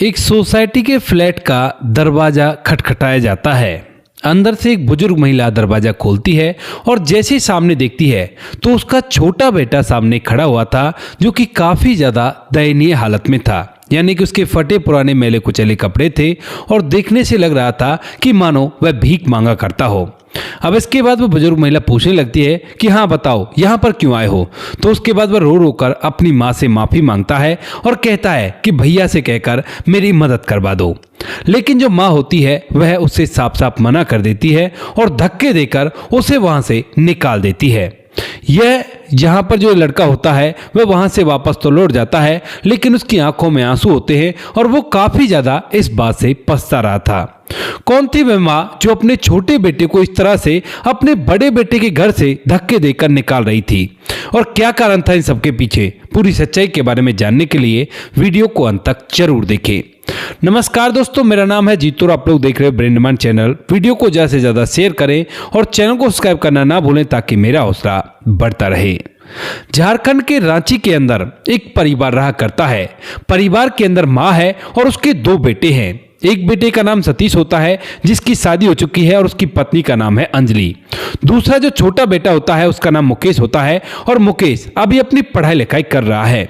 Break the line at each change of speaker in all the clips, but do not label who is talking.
एक सोसाइटी के फ्लैट का दरवाजा खटखटाया जाता है। अंदर से एक बुजुर्ग महिला दरवाजा खोलती है और जैसे ही सामने देखती है तो उसका छोटा बेटा सामने खड़ा हुआ था, जो कि काफी ज्यादा दयनीय हालत में था। यानी कि उसके फटे पुराने मैले कुचले कपड़े थे और देखने से लग रहा था कि मानो वह भीख मांगा करता हो। अब इसके बाद वो बुजुर्ग महिला पूछने लगती है कि हाँ बताओ, यहाँ पर क्यों आए हो। तो उसके बाद वह रो रो कर अपनी माँ से माफी मांगता है और कहता है कि भैया से कहकर मेरी मदद करवा दो। लेकिन जो माँ होती है वह उससे साफ साफ मना कर देती है और धक्के देकर उसे वहां से निकाल देती है। यह जहां पर जो लड़का होता है वह वहां से वापस तो लौट जाता है, लेकिन उसकी आंखों में आंसू होते हैं और वो काफी ज्यादा इस बात से पछता रहा था। कौन थी वह माँ जो अपने छोटे बेटे को इस तरह से अपने बड़े बेटे के घर से धक्के देकर निकाल रही थी, और क्या कारण था इन सबके पीछे? पूरी सच्चाई के बारे में जानने के लिए वीडियो को अंत तक जरूर देखें। नमस्कार दोस्तों, मेरा नाम है जीतू और आप लोग देख रहे हैं ब्रेंडमैन चैनल। वीडियो को ज्यादा से ज्यादा शेयर करें और चैनल को सब्सक्राइब करना ना भूलें ताकि मेरा हौसला बढ़ता रहे। झारखंड के रांची के अंदर एक परिवार रहा करता है। परिवार के अंदर माँ है और उसके दो बेटे हैं। एक बेटे का नाम सतीश होता है जिसकी शादी हो चुकी है और उसकी पत्नी का नाम है अंजलि। दूसरा जो छोटा बेटा होता है उसका नाम मुकेश होता है और मुकेश अभी अपनी पढ़ाई लिखाई कर रहा है।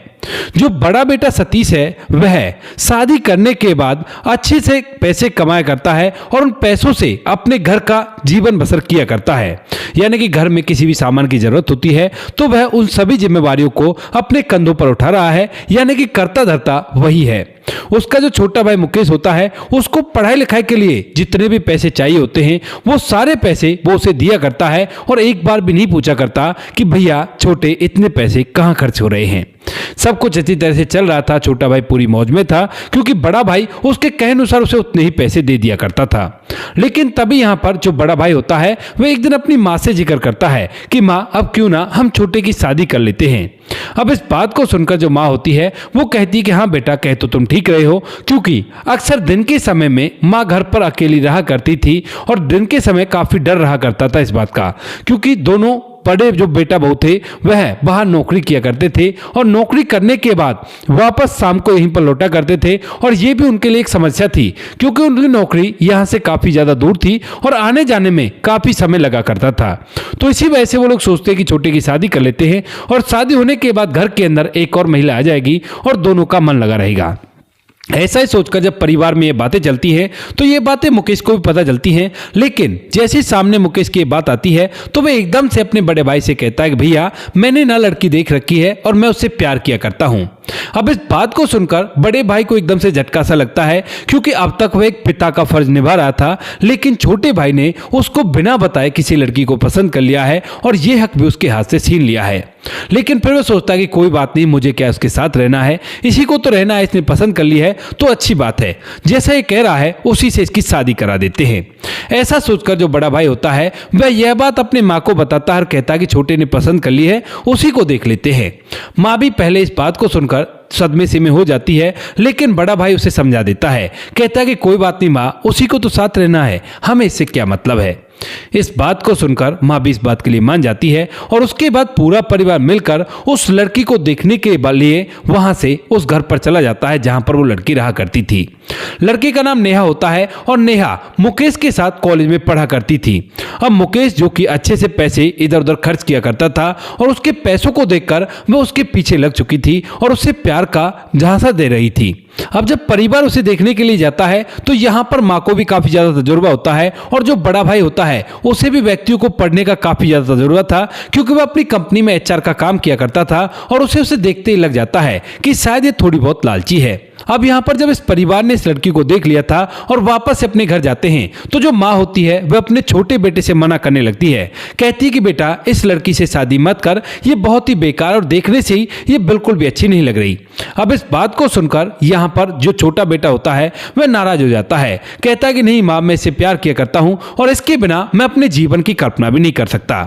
जो बड़ा बेटा सतीश है वह शादी करने के बाद अच्छे से पैसे कमाया करता है और उन पैसों से अपने घर का जीवन बसर किया करता है। यानी कि घर में किसी भी सामान की जरूरत होती है तो वह उन सभी जिम्मेवारियों को अपने कंधों पर उठा रहा है, यानी कि करता धरता वही है। उसका जो छोटा भाई मुकेश होता है उसको पढ़ाई लिखाई के लिए जितने भी पैसे चाहिए होते हैं वो सारे पैसे वो उसे दिया करता है और एक बार भी नहीं पूछा करता कि भैया छोटे इतने पैसे कहाँ खर्च हो रहे हैं। सब कुछ अच्छी तरह से चल रहा था। छोटा भाई पूरी मौज में था क्योंकि बड़ा भाई उसके कहे अनुसार उसे उतने ही पैसे दे दिया करता था। लेकिन तभी यहाँ पर जो बड़ा भाई होता है वह एक दिन अपनी माँ से जिक्र करता है कि माँ अब क्यों ना हम छोटे की शादी कर लेते हैं। अब इस बात को सुनकर जो माँ होती है वो कहती है कि हाँ बेटा, कह तो तुम ठीक रहे हो, क्योंकि अक्सर दिन के समय में माँ घर पर अकेली रहा करती थी और दिन के समय काफी डर रहा करता था इस बात का, क्योंकि दोनों बड़े जो बेटा बहू थे वह बाहर नौकरी किया करते थे और नौकरी करने के बाद वापस शाम को यहीं पर लौटा करते थे। और ये भी उनके लिए एक समस्या थी क्योंकि उनकी नौकरी यहाँ से काफी ज्यादा दूर थी और आने जाने में काफी समय लगा करता था। तो इसी वजह से वो लोग सोचते हैं कि छोटे की शादी कर लेते हैं और शादी होने के बाद घर के अंदर एक और महिला आ जाएगी और दोनों का मन लगा रहेगा। ऐसा ही सोचकर जब परिवार में ये बातें चलती हैं तो ये बातें मुकेश को भी पता चलती हैं। लेकिन जैसे सामने मुकेश की ये बात आती है तो वह एकदम से अपने बड़े भाई से कहता है कि भैया मैंने ना लड़की देख रखी है और मैं उससे प्यार किया करता हूं। अब इस बात को सुनकर बड़े भाई को एकदम से झटका सा लगता है, क्योंकि अब तक वह एक पिता का फर्ज निभा रहा था, लेकिन छोटे भाई ने उसको बिना बताए किसी लड़की को पसंद कर लिया है और यह हक भी उसके हाथ से छीन लिया है। लेकिन फिर वह सोचता है कि कोई बात नहीं, मुझे क्या उसके साथ रहना है, इसी को तो रहना है, इसने पसंद कर ली है तो अच्छी बात है, जैसा ये कह रहा है उसी से इसकी शादी करा देते हैं। ऐसा सोचकर जो बड़ा भाई होता है वह यह बात अपने माँ को बताता है और कहता है कि छोटे ने पसंद कर ली है, उसी को देख लेते हैं। माँ भी पहले इस बात को सुनकर सदमे से में हो जाती है, लेकिन बड़ा भाई उसे समझा देता है, कहता है कि कोई बात नहीं माँ, उसी को तो साथ रहना है, हमें इससे क्या मतलब है। इस बात को सुनकर माँ भी इस बात के लिए मान जाती है और उसके बाद पूरा परिवार मिलकर उस लड़की को देखने के लिए वहां से उस घर पर चला जाता है जहां पर वो लड़की रहा करती थी। लड़की का नाम नेहा होता है और नेहा मुकेश के साथ कॉलेज में पढ़ा करती थी। अब मुकेश जो कि अच्छे से पैसे इधर उधर खर्च किया करता था और उसके पैसों को देखकर वह उसके पीछे लग चुकी थी और उससे प्यार का झांसा दे रही थी। अब जब परिवार उसे देखने के लिए जाता है तो यहाँ पर माँ को भी काफी ज्यादा तजुर्बा होता है और जो बड़ा भाई होता है उसे भी व्यक्तियों को पढ़ने का काफी ज्यादा तजुर्बा था, क्योंकि वह अपनी कंपनी में एचआर का काम किया करता था और उसे देखते ही लग जाता है कि शायद ये थोड़ी बहुत लालची है। अब यहाँ पर जब इस परिवार ने इस लड़की को देख लिया था और वापस से अपने घर जाते हैं तो जो माँ होती है वह अपने छोटे बेटे से मना करने लगती है, कहती है कि बेटा इस लड़की से शादी मत कर, ये बहुत ही बेकार और देखने से ही ये बिल्कुल भी अच्छी नहीं लग रही। अब इस बात को सुनकर यहाँ पर जो छोटा बेटा होता है वह नाराज हो जाता है, कहता है कि नहीं माँ, मैं इसे प्यार किया करता हूँ और इसके बिना मैं अपने जीवन की कल्पना भी नहीं कर सकता।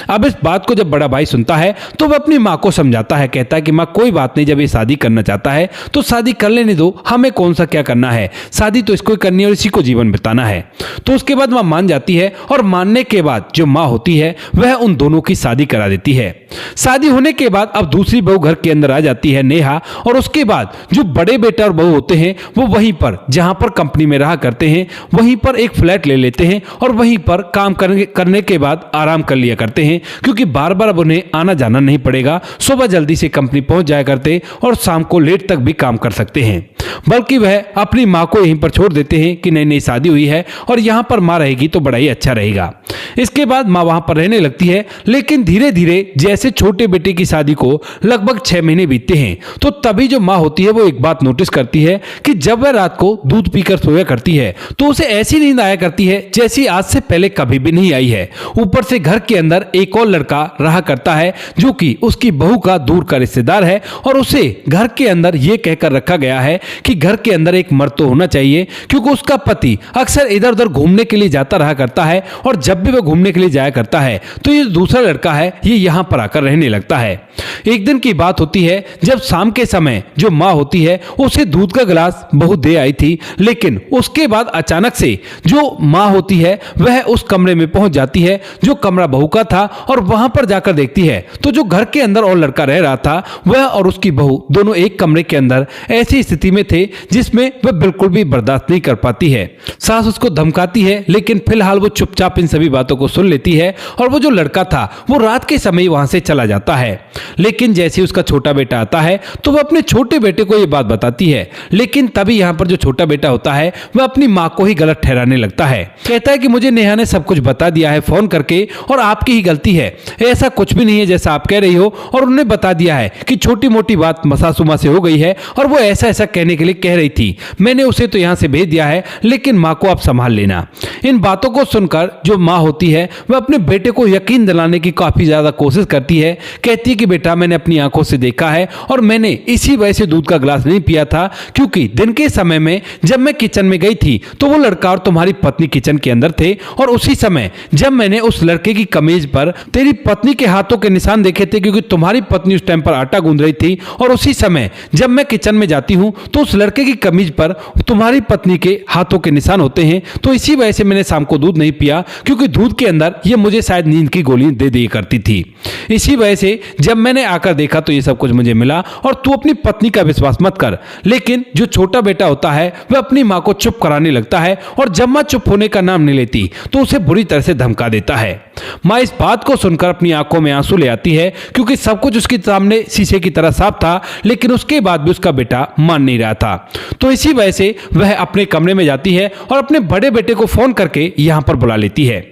अब इस बात को जब बड़ा भाई सुनता है तो वह अपनी माँ को समझाता है, कहता है कि माँ कोई बात नहीं, जब ये शादी करना चाहता है तो शादी कर लेने रहने दो, हमें कौन सा क्या करना है, शादी तो इसको ही करनी है और इसी को जीवन बिताना है। तो उसके बाद माँ मान जाती है और मानने के बाद जो माँ होती है वह उन दोनों की शादी करा देती है। शादी होने के बाद अब दूसरी बहू घर के अंदर आ जाती है, नेहा, और उसके बाद जो बड़े बेटा और बहू होते हैं वो वहीं पर जहां पर कंपनी में रहा करते हैं वहीं पर एक फ्लैट ले लेते हैं और वहीं पर काम करने के बाद आराम कर लिया करते हैं, क्योंकि बार बार अब उन्हें आना जाना नहीं पड़ेगा। सुबह जल्दी से कंपनी पहुंच जाया करते और शाम को लेट तक भी काम कर सकते हैं। बल्कि वह अपनी माँ को यहीं पर छोड़ देते हैं कि नई नई शादी हुई है और यहाँ पर माँ रहेगी तो बड़ा ही अच्छा रहेगा। इसके बाद माँ वहां पर रहने लगती है, लेकिन धीरे धीरे जैसे छोटे बेटे की शादी को लगभग 6 महीने बीतते हैं तो तभी जो माँ होती है वो एक बात नोटिस करती है कि जब वह रात को दूध पीकर सोया करती है तो उसे ऐसी नींद आया करती है जैसी आज से पहले कभी भी नहीं आई है। ऊपर से घर के अंदर एक और लड़का रहा करता है जो कि उसकी बहू का दूर का रिश्तेदार है और उसे घर के अंदर यह कहकर रखा गया है कि घर के अंदर एक मर्द तो होना चाहिए, क्योंकि उसका पति अक्सर इधर उधर घूमने के लिए जाता रहा करता है और जब भी वह घूमने के लिए जाया करता है तो ये दूसरा लड़का है ये यहां पर आकर रहने लगता है। एक दिन की बात होती है जब शाम के समय जो माँ होती है उसे दूध का गिलास बहू दे आई थी, लेकिन उसके बाद अचानक से जो माँ होती है वह उस कमरे में पहुंच जाती है जो कमरा बहू का था और वहां पर जाकर देखती है तो जो घर के अंदर और लड़का रह रहा था वह और उसकी बहू दोनों एक कमरे के अंदर ऐसी स्थिति में थे जिसमें वह बिल्कुल भी बर्दाश्त नहीं कर पाती है। सास उसको धमकाती है, लेकिन फिलहाल वो चुपचाप इन सभी बातों को सुन लेती है और वो जो लड़का था वो रात के समय वहां से चला जाता है। लेकिन जैसे उसका छोटा बेटा आता है तो वह अपने छोटे बेटे को ये बात बताती है, लेकिन तभी यहाँ पर जो छोटा बेटा होता है वह अपनी माँ को ही गलत ठहराने लगता है। कहता है कि मुझे नेहा ने सब कुछ बता दिया है फोन करके और आपकी ही गलती है, ऐसा कुछ भी नहीं है जैसा आप कह रही हो, और उन्होंने बता दिया है कि छोटी मोटी बात मसासुमा से हो गई है और वो ऐसा ऐसा कहने के लिए कह रही थी, मैंने उसे तो यहाँ से भेज दिया है, लेकिन माँ को आप संभाल लेना। इन बातों को सुनकर जो माँ होती है वह अपने बेटे को यकीन दिलाने की काफी ज्यादा कोशिश करती है। कहती है कि बेटा मैंने अपनी आंखों से देखा है और मैंने इसी वजह से दूध का गिलास नहीं पिया था, क्योंकि दिन के समय में जब मैं किचन में गई थी तो वो लड़का और तुम्हारी पत्नी किचन के अंदर थे और उसी समय जब मैंने उस लड़के की कमीज पर तेरी पत्नी के हाथों के निशान देखे थे, क्योंकि तुम्हारी पत्नी उस टाइम पर आटा गूंद रही थी, और उसी समय जब मैं किचन में जाती हूँ तो उस लड़के की कमीज पर तुम्हारी पत्नी के हाथों के निशान होते हैं। तो इसी वजह से मैंने शाम को दूध नहीं पिया, क्योंकि दूध के अंदर ये मुझे शायद नींद की गोली दे दिया करती थी। इसी वजह से जब मैंने आकर देखा तो ये सब कुछ मुझे मिला, और तू अपनी पत्नी का विश्वास मत कर। लेकिन जो छोटा बेटा होता है वह अपनी माँ को चुप कराने लगता है, और जब माँ चुप होने का नाम नहीं लेती तो उसे बुरी तरह से धमका देता है। माँ इस बात को सुनकर अपनी आंखों में आंसू ले आती है, क्योंकि सब कुछ उसके सामने शीशे की तरह साफ था, लेकिन उसके बाद भी उसका बेटा मान नहीं रहा था। तो इसी वजह से वह अपने कमरे में जाती है और अपने बड़े बेटे को फोन करके यहाँ पर बुला लेती है।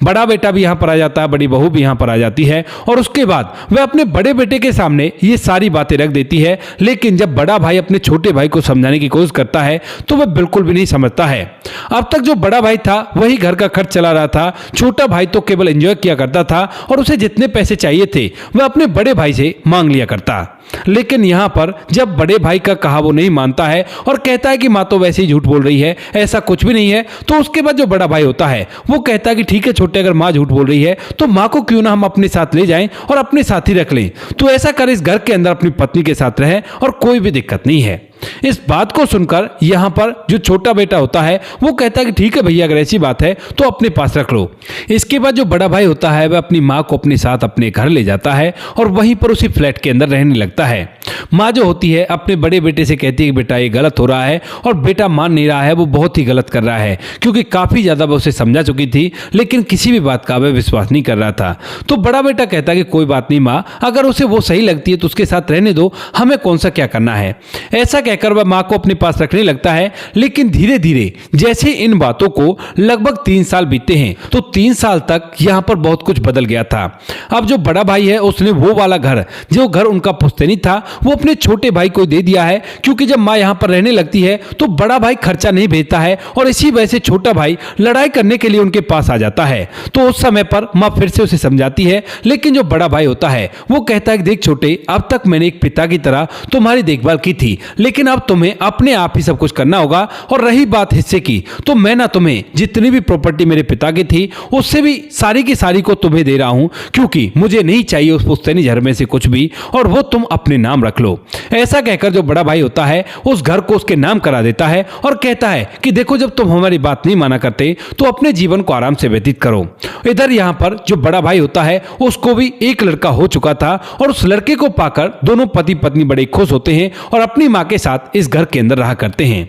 बड़ा बेटा भी यहाँ पर आ जाता है, बड़ी बहू भी यहाँ पर आ जाती है, और उसके बाद वह अपने बड़े बेटे के सामने ये सारी बातें रख देती है। लेकिन जब बड़ा भाई अपने छोटे भाई को समझाने की कोशिश करता है तो वह बिल्कुल भी नहीं समझता है। अब तक जो बड़ा भाई था वही घर का खर्च चला रहा था, छोटा भाई तो केवल एंजॉय किया करता था और उसे जितने पैसे चाहिए थे वह अपने बड़े भाई से मांग लिया करता। लेकिन यहाँ पर जब बड़े भाई का कहा वो नहीं मानता है और कहता है कि माँ तो वैसे ही झूठ बोल रही है, ऐसा कुछ भी नहीं है, तो उसके बाद जो बड़ा भाई होता है वो कहता है कि ठीक है छोटे, अगर माँ झूठ बोल रही है तो माँ को क्यों ना हम अपने साथ ले जाएं और अपने साथ ही रख लें, तो ऐसा कर इस घर के अंदर अपनी पत्नी के साथ रहे और कोई भी दिक्कत नहीं है। इस बात को सुनकर यहाँ पर जो छोटा बेटा होता है वो कहता है कि ठीक है भैया, अगर ऐसी बात है तो अपने पास रख लो। इसके बाद जो बड़ा भाई होता है वह अपनी माँ को अपने साथ अपने घर ले जाता है और वहीं पर उसी फ्लैट के अंदर रहने लगता है। माँ जो होती है अपने बड़े बेटे से कहती है कि बेटा ये गलत हो रहा है, और बेटा मान नहीं रहा है, वो बहुत ही गलत कर रहा है, क्योंकि काफी ज्यादा वह उसे समझा चुकी थी, लेकिन किसी भी बात का वह विश्वास नहीं कर रहा था। तो बड़ा बेटा कहता है कि कोई बात नहीं माँ, अगर उसे वो सही लगती है तो उसके साथ रहने दो, हमें कौन सा क्या करना है। ऐसा कहकर वह माँ को अपने पास रखने लगता है। लेकिन धीरे धीरे जैसे इन बातों को लगभग 3 साल बीतते हैं तो 3 साल तक यहाँ पर बहुत कुछ बदल गया था। अब जो बड़ा भाई है उसने वो वाला घर, जो घर उनका पुश्तैनी था, वो अपने छोटे भाई को दे दिया है, क्योंकि जब माँ यहाँ पर रहने लगती है तो बड़ा भाई खर्चा नहीं भेजता है और इसी वजह से छोटा भाई लड़ाई करने के लिए उनके पास आ जाता है। तो उस समय पर माँ फिर से उसे समझाती है, लेकिन जो बड़ा भाई होता है वो कहता है कि देख छोटे, अब तक मैंने एक पिता की तरह तुम्हारी देखभाल की थी, लेकिन अब तुम्हें अपने आप ही सब कुछ करना होगा। और रही बात हिस्से की, तो मैं ना तुम्हें जितनी भी प्रॉपर्टी मेरे पिता की थी उससे भी सारी की सारी को तुम्हें दे रहा हूं, क्योंकि मुझे नहीं चाहिए उस पुश्तैनी घर में से कुछ भी, और वो तुम अपने नाम नाम रख लो। ऐसा कहकर जो बड़ा भाई होता है उस घर को उसके नाम करा देता है और कहता है कि देखो, जब तुम हमारी बात नहीं माना करते तो अपने जीवन को आराम से व्यतीत करो। इधर यहाँ पर जो बड़ा भाई होता है उसको भी एक लड़का हो चुका था और उस लड़के को पाकर दोनों पति पत्नी बड़े खुश होते हैं और अपनी माँ के साथ इस घर के अंदर रहा करते हैं।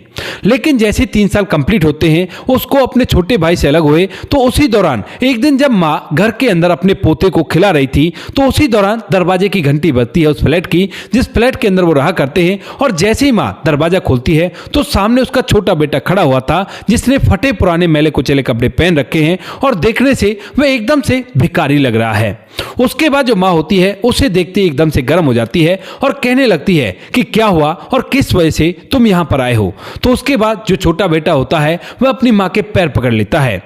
लेकिन जैसे 3 साल कंप्लीट होते हैं उसको अपने छोटे भाई से अलग हुए, तो उसी दौरान एक दिन जब माँ घर के अंदर अपने पोते को खिला रही थी तो उसी दौरान दरवाजे की घंटी बजती है उस फ्लैट की जिस फ्लैट के अंदर वो रहा करते हैं। और जैसे ही माँ दरवाजा खोलती है तो सामने उसका छोटा बेटा खड़ा हुआ था जिसने फटे पुराने मैले कुचले कपड़े पहन रखे हैं और देखने से वह एकदम से भिखारी लग रहा है। उसके बाद जो माँ होती है उसे देखते ही एकदम से गर्म हो जाती है और कहने लगती है कि क्या हुआ और किस वजह से तुम यहाँ पर आए हो। तो उसके बाद जो छोटा बेटा होता है वह अपनी माँ के पैर पकड़ लेता है,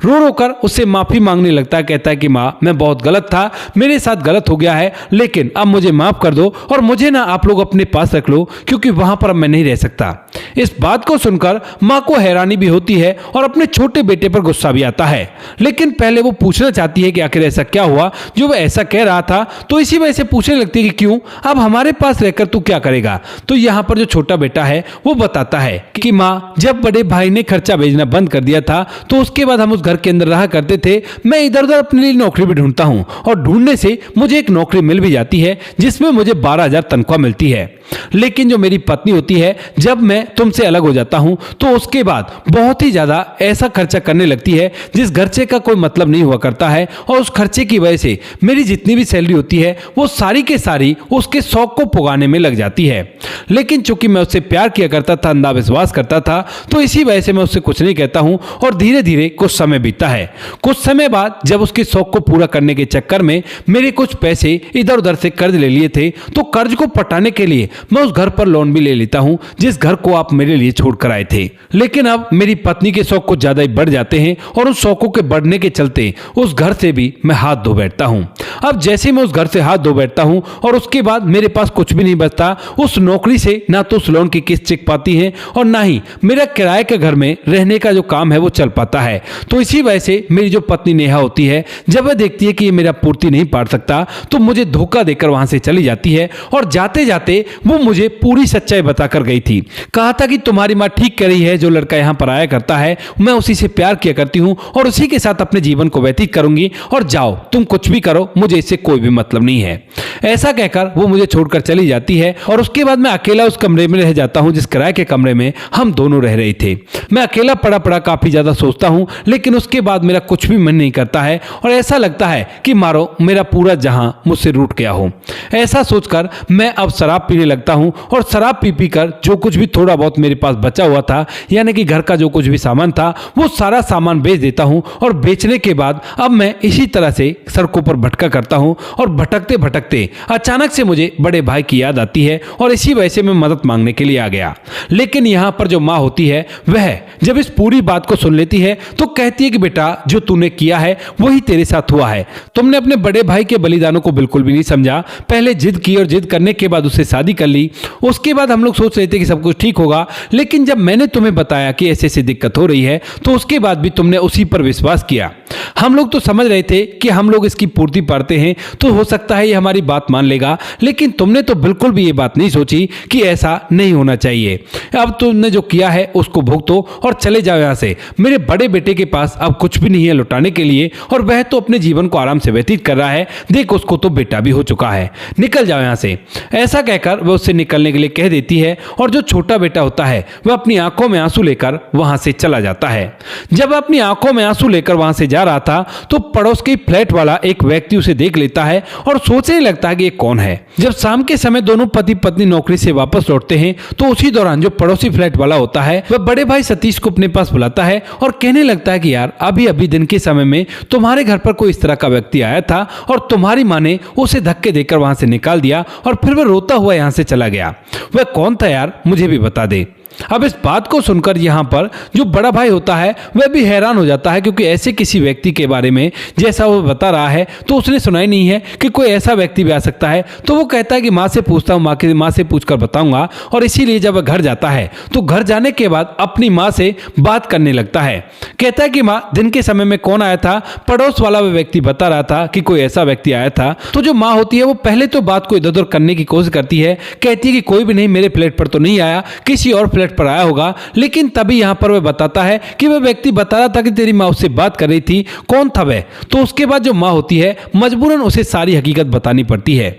रो रो कर उससे माफी मांगने लगता है। कहता है कि माँ, मैं बहुत गलत था, मेरे साथ गलत हो गया है, लेकिन अब मुझे माफ कर दो और मुझे ना आप लोग अपने पास रख लो क्योंकि वहां पर अब मैं नहीं रह सकता। इस बात को सुनकर माँ को हैरानी भी होती है और अपने छोटे बेटे पर गुस्सा भी आता है, लेकिन पहले वो पूछना चाहती है कि आखिर ऐसा क्या हुआ जो वह ऐसा कह रहा था। तो इसी वजह से पूछने लगती है कि क्यों, अब हमारे पास रहकर तू क्या करेगा। तो यहाँ पर जो छोटा बेटा है वो बताता है कि माँ, जब बड़े भाई ने खर्चा भेजना बंद कर दिया था तो उसके बाद हम उस घर के अंदर रहा करते थे। मैं इधर उधर अपने लिए नौकरी भी ढूंढता हूँ और ढूंढने से मुझे एक नौकरी मिल भी जाती है जिसमें मुझे 12,000 तनख्वाह मिलती है। लेकिन जो मेरी पत्नी होती है, जब मैं तुमसे अलग हो जाता हूं तो उसके बाद बहुत ही ज्यादा ऐसा खर्चा करने लगती है जिस खर्चे का कोई मतलब नहीं हुआ करता है और उस खर्चे की वजह से मेरी जितनी भी सैलरी होती है वो सारी के सारी उसके शौक को पुगाने में लग जाती है। लेकिन चूंकि मैं उससे प्यार किया करता था, अंधा विश्वास करता था, तो इसी वजह से मैं उससे कुछ नहीं कहता हूं और धीरे धीरे कुछ समय बीतता है। कुछ समय बाद जब उसके शौक को पूरा करने के चक्कर में मेरे कुछ पैसे इधर उधर से कर्ज ले लिए थे, तो कर्ज को पटाने के लिए मैं उस घर पर लोन भी ले लेता हूं जिस घर को आप मेरे लिए छोड़ कर आए थे। लेकिन अब मेरी पत्नी के शौक कुछ ज्यादा ही बढ़ जाते हैं और उन शौकों के बढ़ने के चलते उस घर से भी मैं हाथ धो बैठता हूं। अब जैसे मैं उस घर से हाथ धो बैठता हूं और उसके बाद मेरे पास कुछ भी नहीं बचता, उस नौकरी से ना तो उस लोन की किस्त चुक पाती है और ना ही मेरा किराए के घर में रहने का जो काम है वो चल पाता है। तो इसी वजह से मेरी जो पत्नी नेहा होती है, जब वह देखती है कि ये मेरा पूर्ति नहीं पार सकता तो मुझे धोखा देकर वहां से चली जाती है और जाते जाते वो मुझे पूरी सच्चाई बताकर गई थी। कहा था कि तुम्हारी माँ ठीक कह रही है, जो लड़का यहाँ पर आया करता है मैं उसी से प्यार किया करती हूँ और उसी के साथ अपने जीवन को व्यतीत करूंगी और जाओ तुम कुछ भी करो, मुझे इससे कोई भी मतलब नहीं है। ऐसा कहकर वो मुझे छोड़कर चली जाती है और उसके बाद मैं अकेला उस कमरे में रह जाता हूँ जिस किराए के कमरे में हम दोनों रह रहे थे। मैं अकेला पड़ा पड़ा काफी ज्यादा सोचता हूँ, लेकिन उसके बाद मेरा कुछ भी मन नहीं करता है और ऐसा लगता है कि मारो मेरा पूरा जहां मुझसे रूठ गया हो। ऐसा सोचकर मैं अब शराब पीने लगता हूं और शराब पी पी कर जो कुछ भी थोड़ा बहुत मेरे पास बचा हुआ था, यानी कि घर का जो कुछ भी सामान था, वो सारा सामान बेच देता हूं और बेचने के बाद अब मैं इसी तरह से सड़कों पर भटका करता हूं और भटकते भटकते अचानक से मुझे बड़े भाई की याद आती है और इसी वजह से मैं मदद मांगने के लिए आ गया। लेकिन यहां पर जो माँ होती है वह जब इस पूरी बात को सुन लेती है तो कहती है कि बेटा, जो तूने किया है वही तेरे साथ हुआ है। तुमने अपने बड़े भाई के बलिदानों को बिल्कुल भी नहीं समझा, पहले जिद की और जिद करने के बाद उससे शादी कर ली। उसके बाद हम लोग सोच रहे थे कि सब कुछ ठीक होगा, लेकिन जब मैंने तुम्हें बताया कि ऐसे ऐसी दिक्कत हो रही है तो उसके बाद भी तुमने उसी पर विश्वास किया। हम लोग तो समझ रहे थे कि हम लोग इसकी पूर्ति पाते हैं तो हो सकता है ये हमारी बात मान लेगा, लेकिन तुमने तो बिल्कुल भी ये बात नहीं सोची कि ऐसा नहीं होना चाहिए। अब तुमने जो किया है उसको भुगतो और चले जाओ यहाँ से। मेरे बड़े बेटे के पास अब कुछ भी नहीं है लौटाने के लिए और वह तो अपने जीवन को आराम से व्यतीत कर रहा है, देख उसको तो बेटा भी हो चुका है, निकल जाओ यहाँ से। ऐसा कहकर वह उससे निकलने के लिए कह देती है और जो छोटा बेटा होता है वह अपनी आंखों में आंसू लेकर वहां से चला जाता है। जब अपनी आंखों में आंसू लेकर वहां से जा रहा था तो पड़ोस के फ्लैट वाला एक व्यक्ति उसे देख लेता है और सोचने लगता है कि ये कौन है। जब शाम के समय दोनों पति पत्नी नौकरी से वापस लौटते हैं तो उसी दौरान जो पड़ोसी फ्लैट वाला होता है वह बड़े भाई सतीश को अपने पास बुलाता है और कहने लगता है कि यार, अभी अभी दिन के समय में तुम्हारे घर पर कोई इस तरह का व्यक्ति आया था और तुम्हारी माँ ने उसे धक्के देकर वहां से निकाल दिया और फिर वह रोता हुआ यहां से चला गया। वह कौन था यार, मुझे भी बता दे। अब इस बात को सुनकर यहाँ पर जो बड़ा भाई होता है वह भी हैरान हो जाता है, क्योंकि ऐसे किसी व्यक्ति के बारे में जैसा वो बता रहा है तो उसने सुना ही नहीं है कि कोई ऐसा व्यक्ति भी आ सकता है। तो वो कहता है कि माँ से पूछता हूँ, माँ से पूछकर बताऊंगा। और इसीलिए जब वह घर जाता है तो घर जाने के बाद अपनी माँ से बात करने लगता है। कहता है कि माँ, दिन के समय में कौन आया था? पड़ोस वाला वह व्यक्ति बता रहा था कि कोई ऐसा व्यक्ति आया था। तो जो माँ होती है वो पहले तो बात को इधर उधर करने की कोशिश करती है, कहती है कि कोई भी नहीं, मेरे फ्लैट पर तो नहीं आया, किसी और फ्लैट पर आया होगा। लेकिन तभी यहाँ पर वह बताता है कि वह व्यक्ति बता रहा था कि तेरी माँ उससे बात कर रही थी, कौन था वह? तो उसके बाद जो माँ होती है मजबूरन उसे सारी हकीकत बतानी पड़ती है।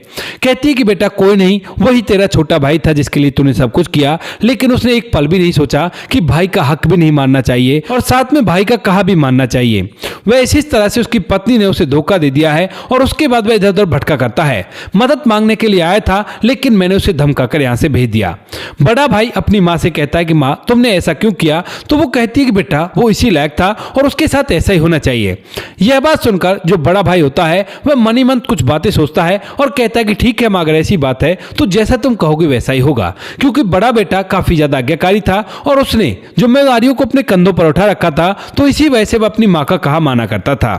कहती है कि बेटा कोई नहीं, वही तेरा छोटा भाई था जिसके लिए तूने सब कुछ किया, लेकिन उसने एक पल भी नहीं सोचा कि भाई का हक भी नहीं मानना चाहिए और साथ में भाई का कहा भी मानना चाहिए। वह इसी तरह से उसकी पत्नी ने उसे धोखा दे दिया है और उसके बाद वह इधर उधर भटका करता है। मदद मांगने के लिए आया था, लेकिन मैंने उसे धमकाकर यहाँ से भेज दिया। बड़ा भाई अपनी माँ से कहता है कि माँ, तुमने ऐसा क्यों किया? तो वो कहती है कि बेटा वो इसी लायक था और उसके साथ ऐसा ही होना चाहिए। यह बात सुनकर जो बड़ा भाई होता है वह मन ही मन कुछ बातें सोचता है और कहता है कि ठीक है माँ, अगर ऐसी बात है तो जैसा तुम कहोगे वैसा ही होगा, क्योंकि बड़ा बेटा काफी ज्यादा आज्ञाकारी था और उसने जिम्मेदारियों को अपने कंधों पर उठा रखा था, तो इसी वजह से वह अपनी माँ का कहा माना करता था।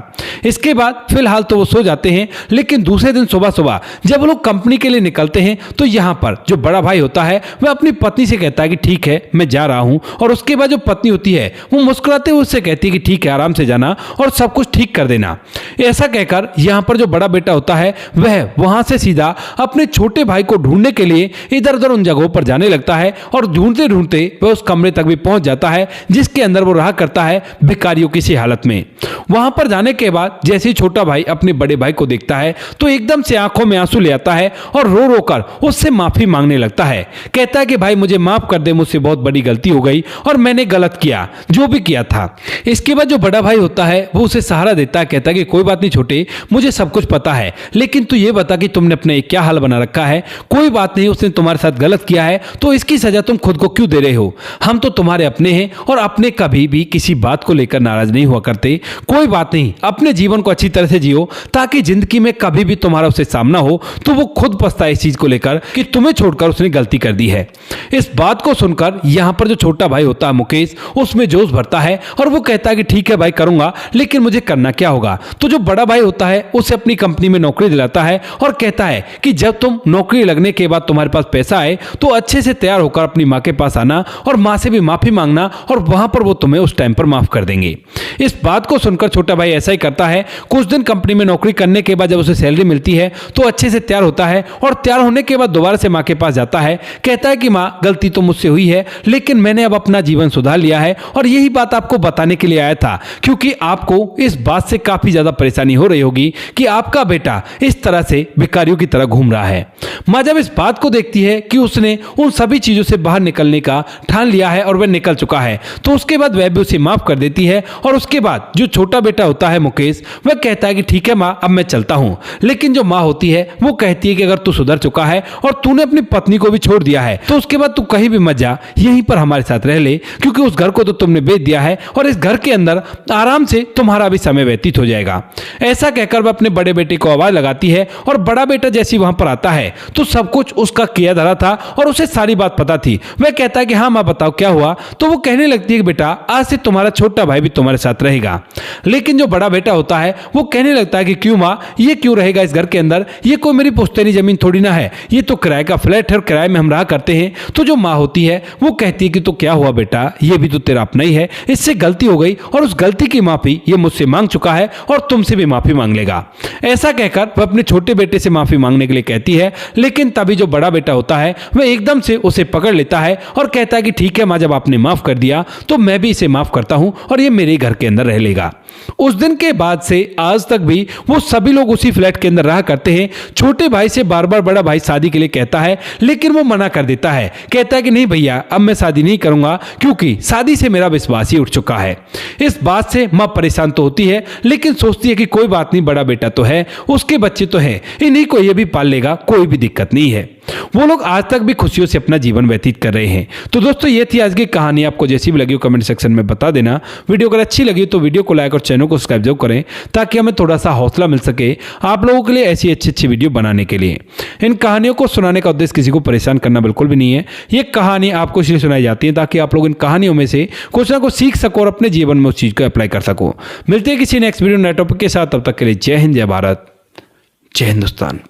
इसके बाद फिलहाल तो वो सो जाते हैं, लेकिन दूसरे दिन सुबह सुबह जब वो लोग कंपनी के लिए निकलते हैं तो यहाँ पर जो बड़ा भाई होता है वह अपनी पत्नी से कहता है कि ठीक है मैं जा रहा हूँ। और उसके बाद जो पत्नी होती है वो मुस्कुराते हुए उससे कहती है कि ठीक है, आराम से जाना और सब कुछ ठीक कर देना। ऐसा कहकर यहाँ पर जो बड़ा बेटा होता है वह वहां से सीधा अपने छोटे भाई को ढूंढने के लिए इधर उधर उन जगहों पर जाने लगता है और ढूंढते ढूंढते वह उस कमरे तक भी पहुंच जाता है जिसके अंदर वो रहा करता है भिखारियों की सी हालत में। वहां पर जाने के बाद जैसे ही छोटा भाई अपने बड़े भाई को देखता है तो एकदम से आंखों में आंसू ले आता है और रो रो कर उससे माफी मांगने लगता है। कहता है कि भाई मुझे माफ कर दे, मुझसे बहुत बड़ी गलती हो गई और मैंने गलत किया, जो भी किया था। इसके बाद जो बड़ा भाई होता है वो उसे सहारा देता है, कहता है कि कोई बात नहीं छोटे, मुझे सब कुछ पता है, लेकिन तू ये बता कि तुमने अपने क्या हाल बना रखा है। कोई बात नहीं, उसने तुम्हारे साथ गलत किया है तो इसकी सजा तुम खुद को क्यों दे रहे हो? हम तो तुम्हारे अपने हैं और अपने कभी भी किसी बात को लेकर नाराज नहीं हुआ करते। कोई बात नहीं, अपने जीवन को अच्छी तरह से जियो ताकि जिंदगी में कभी भी तुम्हारा उससे सामना हो तो वो खुद पछताए इस चीज को लेकर कि तुम्हें छोड़कर उसने गलती कर दी है। इस बात को सुनकर यहाँ पर जो छोटा भाई होता है मुकेश, उसमें जोश भरता है और वो कहता है कि ठीक है भाई करूंगा, लेकिन मुझे करना क्या होगा? तो जो बड़ा भाई होता है उसे अपनी कंपनी में नौकरी दिलाता है और कहता है कि जब तुम नौकरी लगने के बाद तुम्हारे पास पैसा आए तो अच्छे से तैयार होकर अपनी माँ के पास आना और माँ से भी माफी मांगना और वहां पर वो तुम्हें उस टाइम पर माफ कर देंगे। इस बात को सुनकर छोटा भाई ऐसा ही करता है। कुछ दिन कंपनी में नौकरी करने के बाद जब उसे सैलरी मिलती है तो अच्छे से तैयार होता है और तैयार होने के बाद दोबारा से माँ के पास जाता है। कहता है कि माँ गलती तो मुझसे हुई है, लेकिन मैंने अब अपना जीवन सुधार लिया है और यही बात आपको बताने के लिए आया था, क्योंकि आपको इस बात से काफी ज्यादा परेशानी हो रही होगी कि आपका बेटा इस तरह से भिखारियों की तरह घूम रहा है। माँ जब इस बात को देखती है कि उसने उन सभी चीजों से बाहर निकलने का ठान लिया है और वह निकल चुका है, तो उसके बाद वह भी उसे माफ कर देती है। और उसके बाद जो छोटा बेटा होता है मुकेश, वह कहता है कि ठीक है माँ, अब मैं चलता हूँ। लेकिन जो माँ होती है वो कहती है कि अगर तू सुधर चुका है और तूने अपनी पत्नी को भी छोड़ दिया है तो उसके बाद तू कहीं भी मत जा, यहीं पर हमारे साथ रह ले, क्योंकि उस घर को तो तुमने बेच दिया है और इस घर के अंदर आराम से तुम्हारा भी समय व्यतीत हो जाएगा। ऐसा कहकर वह अपने बड़े बेटे को आवाज लगाती है और बड़ा बेटा जैसे वहां पर आता है तो सब कुछ उसका किया धरा था और उसे सारी बात पता थी। वह कहता है कि हाँ माँ बताओ क्या हुआ? तो वो कहने लगती है कि बेटा आज से तुम्हारा छोटा भाई भी तुम्हारे साथ रहेगा। लेकिन जो बड़ा बेटा होता है वो कहने लगता है कि क्यों माँ, ये क्यों रहेगा इस घर के अंदर? ये कोई मेरी पुश्तैनी जमीन थोड़ी ना है, ये तो किराए का फ्लैट है और किराए में हम रहा करते हैं। तो जो माँ होती है वो कहती है कि तो क्या हुआ बेटा, ये भी तो तेरा अपना ही है, इससे गलती हो गई और उस गलती की माफी ये मुझसे मांग चुका है और तुमसे भी माफी मांग लेगा। ऐसा कहकर वह अपने छोटे बेटे से माफी मांगने के लिए कहती है, लेकिन तभी जो बड़ा बेटा होता है वह एकदम से उसे पकड़ लेता है और कहता है कि ठीक है माँ, जब आपने माफ कर दिया तो मैं भी इसे माफ करता हूं और ये मेरे घर के अंदर रह लेगा। उस दिन के बाद से आज तक भी वो सभी लोग उसी फ्लैट के अंदर रहा करते हैं। छोटे भाई से बार बार बड़ा भाई शादी के लिए कहता है, लेकिन वो मना कर देता है। कहता है कि नहीं भैया, अब मैं शादी नहीं करूंगा, क्योंकि शादी से मेरा विश्वास ही उठ चुका है। इस बात से माँ परेशान तो होती है, लेकिन सोचती है कि कोई बात नहीं, बड़ा बेटा तो है, उसके बच्चे तो हैं, इन्हीं को ये भी पाल लेगा, कोई भी दिक्कत नहीं है। वो लोग आज तक भी खुशियों से अपना जीवन व्यतीत कर रहे हैं। तो दोस्तों ये थी आज की कहानी। आपको जैसी भी लगी हो कमेंट सेक्शन में बता देना। वीडियो अगर अच्छी लगी तो वीडियो को लाइक और चैनल को सब्सक्राइब जरूर करें, ताकि हमें थोड़ा सा हौसला मिल सके आप लोगों के लिए ऐसी अच्छी अच्छी वीडियो बनाने के लिए। इन कहानियों को सुनाने का उद्देश्य किसी को परेशान करना बिल्कुल भी नहीं है। ये कहानी आपको इसलिए सुनाई जाती है ताकि आप लोग इन कहानियों में से कुछ ना कुछ सीख सको और अपने जीवन में उस चीज को अप्लाई कर सको। मिलते हैं किसी नेक्स्ट वीडियो नए टॉपिक के साथ। तब तक के लिए जय हिंद, जय भारत, जय हिंदुस्तान।